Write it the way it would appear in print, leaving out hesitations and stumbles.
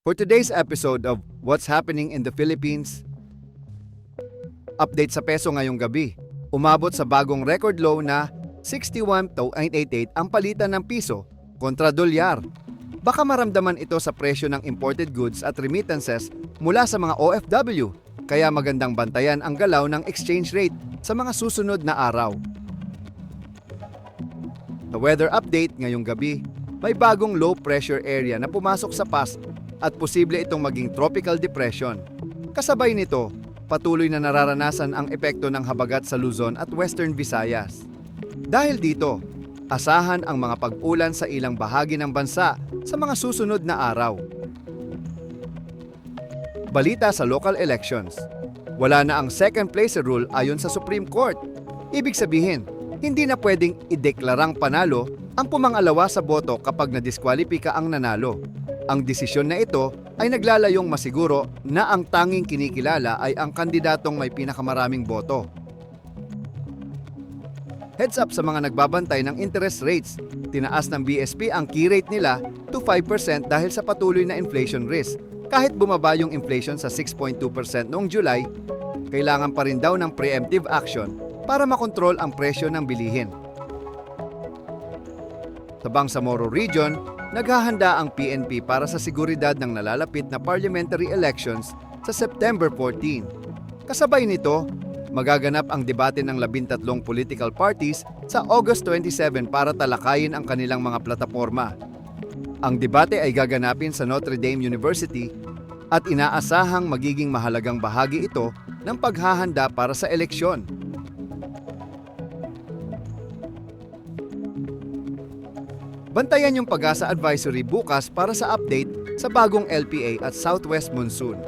For today's episode of What's Happening in the Philippines, update sa peso ngayong gabi. Umabot sa bagong record low na 61.88 ang palitan ng piso kontra dolyar. Baka maramdaman ito sa presyo ng imported goods at remittances mula sa mga OFW, kaya magandang bantayan ang galaw ng exchange rate sa mga susunod na araw. Sa weather update ngayong gabi, may bagong low pressure area na pumasok sa PAS at posible itong maging tropical depression. Kasabay nito, patuloy na nararanasan ang epekto ng habagat sa Luzon at Western Visayas. Dahil dito, asahan ang mga pag-ulan sa ilang bahagi ng bansa sa mga susunod na araw. Balita sa local elections. Wala na ang second place rule ayon sa Supreme Court. Ibig sabihin, hindi na pwedeng ideklarang panalo ang pumangalawa sa boto kapag nadiskwalipika ang nanalo. Ang desisyon na ito ay naglalayong masiguro na ang tanging kinikilala ay ang kandidatong may pinakamaraming boto. Heads up sa mga nagbabantay ng interest rates. Tinaas ng BSP ang key rate nila to 5% dahil sa patuloy na inflation risk. Kahit bumaba yung inflation sa 6.2% noong July, kailangan pa rin daw ng preemptive action para makontrol ang presyo ng bilihin. Sa Bangsamoro Region, naghahanda ang PNP para sa seguridad ng nalalapit na parliamentary elections sa September 14. Kasabay nito, magaganap ang debate ng 13 political parties sa August 27 para talakayin ang kanilang mga plataporma. Ang debate ay gaganapin sa Notre Dame University at inaasahang magiging mahalagang bahagi ito ng paghahanda para sa eleksyon. Bantayan yung Pag-asa Advisory bukas para sa update sa bagong LPA at Southwest Monsoon.